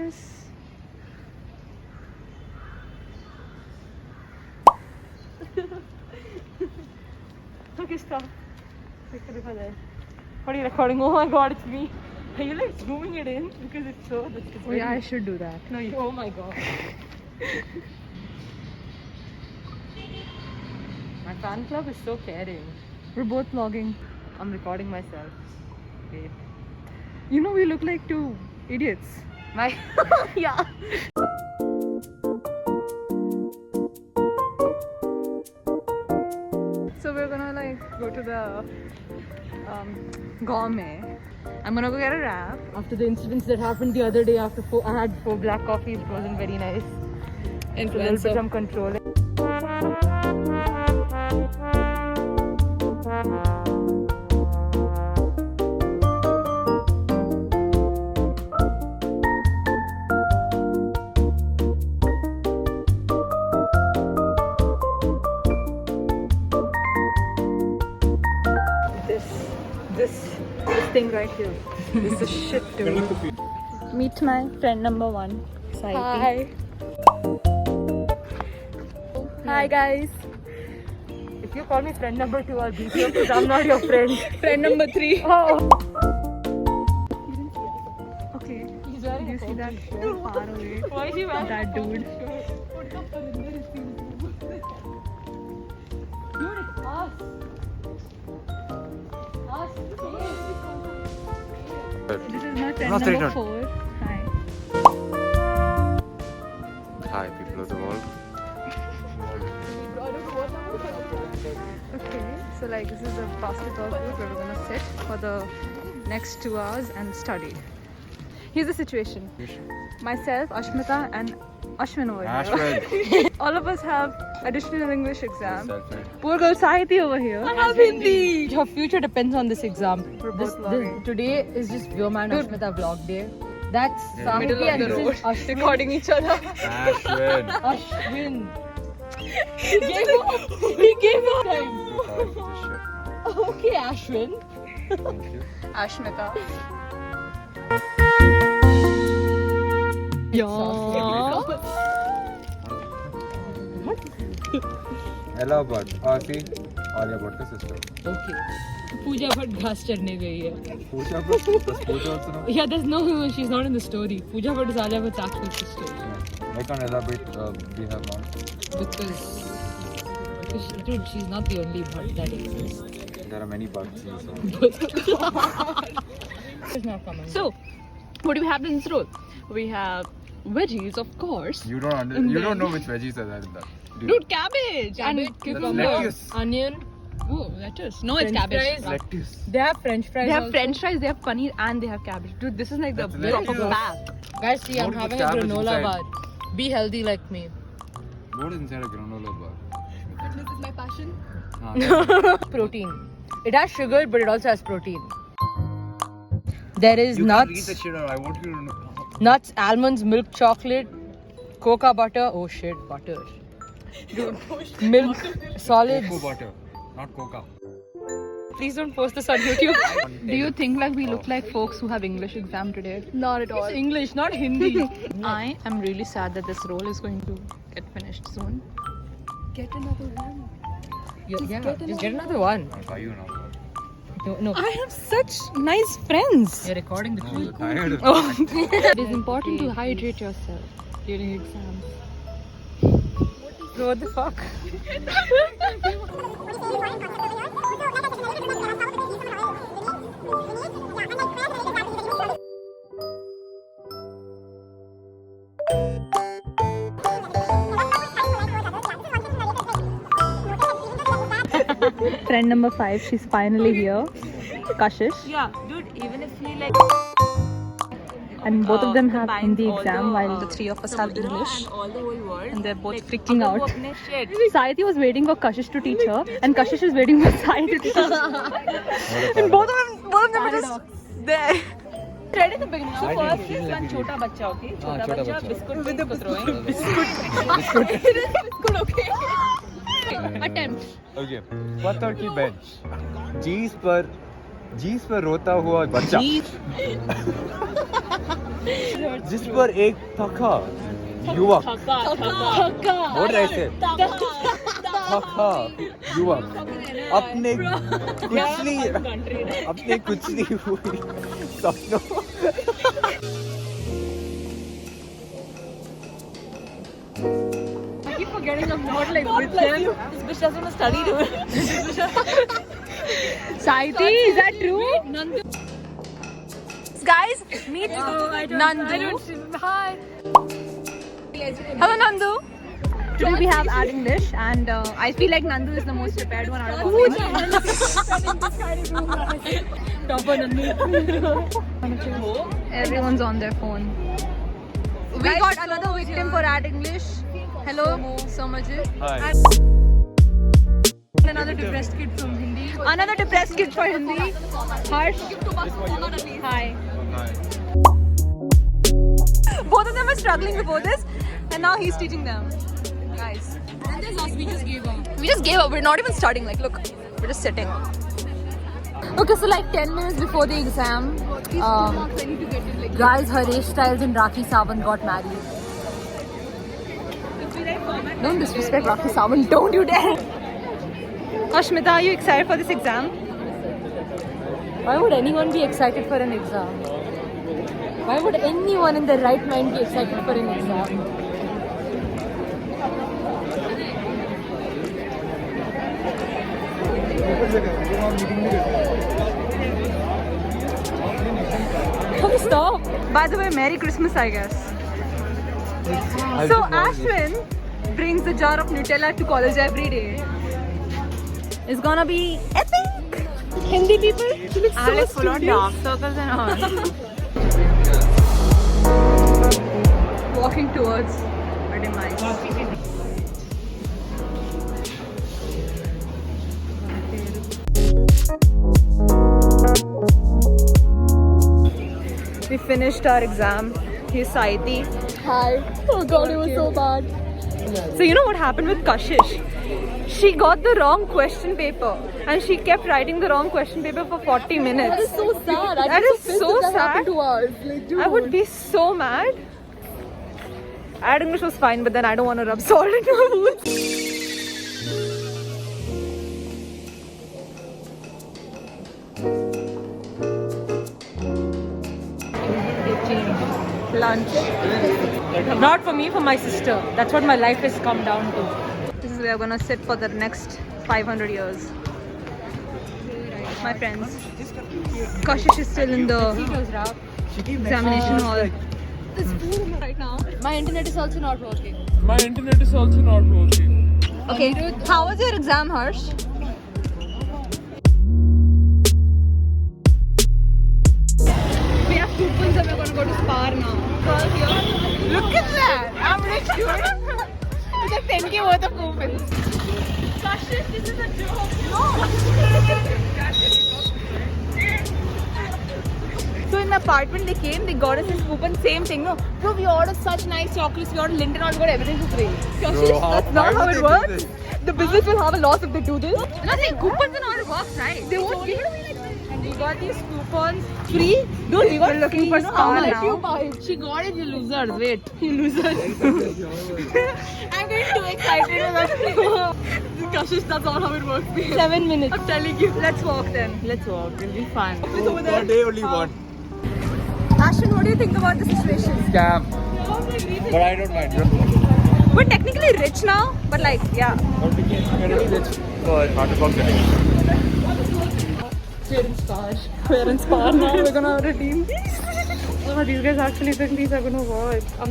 this. Okay, stop. What are you recording? Oh my god, it's me. Are you like zooming it in? Because it's so... Oh yeah, I should do that. No, oh my god. My fan club is so caring. We're both vlogging. I'm recording myself. Wait. You know, we look like two idiots. My... yeah. So we're gonna like go to the gourmet. I'm gonna go get a wrap. After the incidents that happened the other day, after I had 4 black coffees, it wasn't very nice. Influencer. Some controlling. This thing right here is the shit to me. Meet my friend number 1, Saiti. Hi guys. If you call me friend number 2, I'll beat you because I'm not your friend. Friend number 3. Oh. Okay. He's wearing Do you see that so far away? Why is he wearing That dude. Dude, it's us. This is my friend No, straight number on. 4. Hi. Hi, people of the world. Okay, so like this is a basketball court where we're gonna sit for the next 2 hours and study. Here's the situation. Myself, Ashmita and Ashwin over here. Ashwin. All of us have additional English exam. Self-made. Poor girl Saiti over here. Your future depends on this exam. We're both vlogging. Today is just Vyoman Dude. Ashmita vlog day. That's Yeah. Sahiti Middle of and the this road. is Ashwin. Recording each other. Ashwin. Ashwin. He gave up. He gave up. Okay, Ashwin. Thank you. Ashmita. Ella Bhatt. see? Alia Bhatt ka sister. Okay. Pooja Bhatt घास चढ़ने गई है. Pooja Bhatt. Does Pooja also know? Yeah, there's no, she's not in the story. Pooja Bhatt is Alia Bhatt's actual sister. Why can't Ella Bhatt be her mom? Because dude, she's not the only Bhatt that exists. There are many Bhatts in this world. It's not coming. So, what do we have in this roll? We have veggies, of course. You don't know which veggies are there in that. Do you? Dude, cabbage and Cabbage, cucumber. lettuce. Onion. Oh, lettuce. No, it's French cabbage. fries. Lettuce. They have French fries. They have also. French fries, they have paneer, and they have cabbage. Dude, this is like the That's proper delicious. pack. Guys, see, I'm What is having the a cabbage granola inside? bar. Be healthy like me. What is inside a granola bar? This is my passion. Protein. It has sugar, but it also has protein. There is You can't read nuts, the shit out. I want you to know. nuts, almonds, milk chocolate, cocoa butter. Oh shit, butter. Milk, solids. Cocoa butter, not coca. Please don't post this on YouTube. Do you think like we look Oh. like folks who have English exam today? Not at all. It's English, not Hindi. I am really sad that this roll is going to get finished soon. Get another one. Just get another one. I'll buy you now. No. I have such nice friends. You're recording the No, truth. you're tired. Oh. It is important to hydrate yourself during exams. What the fuck? Friend number 5, she's finally here. Kashish. Yeah, dude, even if he like And both of them have combines Hindi all exam the, while the 3 of us have Samudra English. and all the whole world. And they're both like, freaking अगर वो out. अपने shit Saiti was waiting for Kashish to teach her, and Kashish is waiting for Saiti to teach her. And both of them are just there. read in the beginning. So first is one छोटा बच्चा, okay? छोटा बच्चा biscuit with the throwing. Biscuit, okay? Attempt. Okay. पत्थर की bench. G's पर jeans पर रोता हुआ बच्चा जिस पर एक थका युवक बोल रहे थे थका युवक अपने कुचली हुई सपनों I keep forgetting I'm not like with them. This bitch doesn't want to study to it. Saiti, is that true? Nandu. Guys, meet Nandu. Hi. Hello, Nandu. Today we have add English, and I feel like Nandu is the most prepared one out of all. Topper Nandu. Everyone's on their phone. We got another victim for add English. Hello, Somajit. Hi. Another depressed kid from Hindi. Another depressed kid for Hindi. Harsh. Hi. Both of them were struggling before this, and now he's teaching them. Guys. And there's us, we just gave up. We just gave up. We're not even studying. Like, look, we're just sitting. Okay, so like 10 minutes before the exam, guys, Harish Styles and Rakhi Sawant got married. Don't disrespect Rakhi Sawant. Don't you dare. Ashmita, are you excited for this exam? Why would anyone be excited for an exam? Why would anyone in their right mind be excited for an exam? Oh, stop. By the way, Merry Christmas, I guess. So Ashwin brings a jar of Nutella to college every day. It's gonna be epic. Hindi people, she looks so Full on studious. dark circles and all. Walking towards a demise. We finished our exam. Here's Saiti. Hi. Oh god, it was so bad. So you know what happened with Kashish? She got the wrong question paper and she kept writing the wrong question paper for 40 minutes. That is so sad. That is so sad. To us. Like, dude. I would be so mad. Add English was fine, but then I don't want to rub salt in my wounds. Lunch. Not for me, for my sister. That's what my life has come down to. This is where I'm gonna sit for the next 500 years. My friends. Kashish is still in the examination hall. Right now. My internet is also not working. My internet is also not working. Okay, how was your exam, Harsh? We have coupons and we're gonna go to Spar now. Look at that! I'm rich, dude. It's like 10k worth of coupons. Kashish, this is a joke. No! So in the apartment they came, they got us this coupon, same thing, no? Bro, we ordered such nice chocolates, we ordered Linton, we got everything for free. Kashish, that's not how it works. The business will have a loss if they do this. Nothing, coupons are not how it works, right? They won't give it away like this. And we got these coupons free. Dude, we got looking for Spar now. She got it, you losers. Wait. You losers. I'm getting too excited. Kashish, that's not how it works. 7 minutes. I'm telling you. Let's walk then. Let's walk. It'll be fun. One day only one. Ashwin, what do you think about the situation? Scam. But I don't mind. We're technically rich now, but like, yeah. But we can really rich for $100 getting. We're in Spar now. We're gonna redeem these. Oh, these guys actually think these are gonna work. I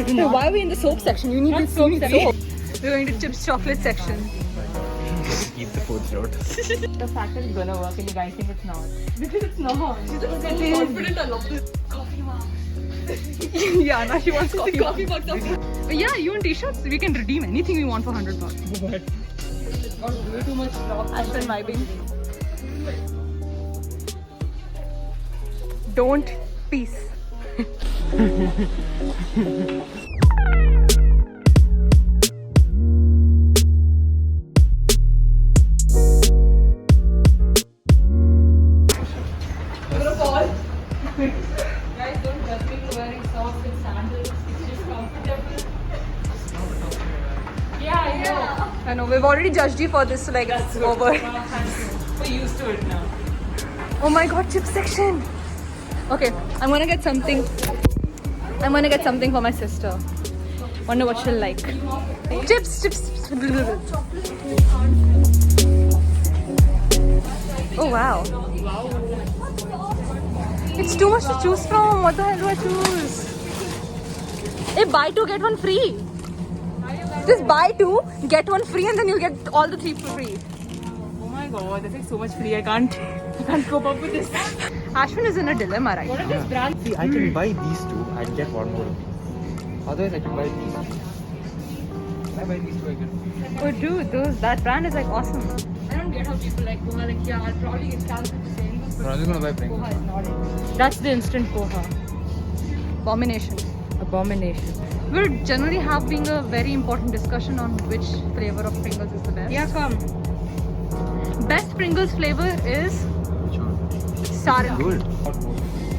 don't know. Why are we in the soap section? You need to soap section. We're going to Chips chocolate section. Keep the food short. The fact that it's gonna work and you guys think it's not. Because it's not. She's so confident. I love this. Coffee mom. Yeah, now she wants coffee. Coffee bucks. Yeah, you want t-shirts? We can redeem anything we want for $100. Way too much drop. Ashwin vibing. Don't. Peace. already judged you for this, so like it's over. We're used to it now. Oh my god, chip section. Okay, I'm gonna get something. I'm gonna get something for my sister. Wonder what she'll like. Chips. Oh wow. It's too much to choose from. What the hell do I choose? Hey, buy two, get one free. Just buy two, get one free, and then you'll get all the three for free. Oh my god, there's like so much free. I can't cope up with this. Ashwin is in a dilemma right What now. are these brands? See, I can buy these two and get one more. Otherwise, I can buy these two. Can I buy these two again? Oh dude, that brand is like awesome. I don't get how people like poha. Like, yeah, I'll probably get cancelled for saying this, No, but I'm just gonna buy Pringles. poha is not it. That's the instant poha. Abomination. Abomination. We're generally having a very important discussion on which flavor of Pringles is the best. Yeah, come. Best Pringles flavor is Which one? sour. Good.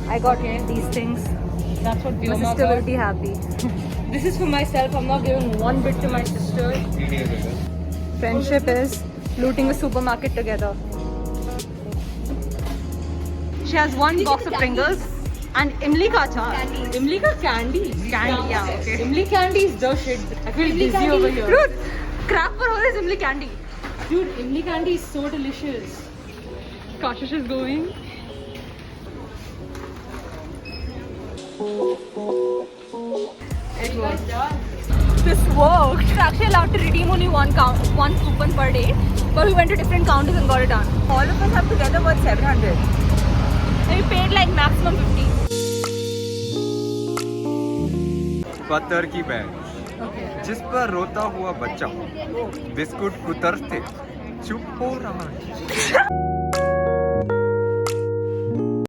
I got these things. That's what My Vyoma sister will got. be happy. This is for myself. I'm not giving one bit to my sister. Friendship is looting a supermarket together. She has one box of Pringles and Imli ka achar. Imli ka candy. Candy, yeah, okay. Imli candy is the shit. I feel dizzy over here. Dude, crap for all this Imli candy. Dude, Imli candy is so delicious. Kashish is going. It worked. This worked. We're actually allowed to redeem only one coupon per day, but we went to different counters and got it done. All of us have together worth 700. And we paid like maximum 50. पत्थर की bag Okay. जिस पर रोता हुआ बच्चा biscuit कुतरते चुप हो रहा है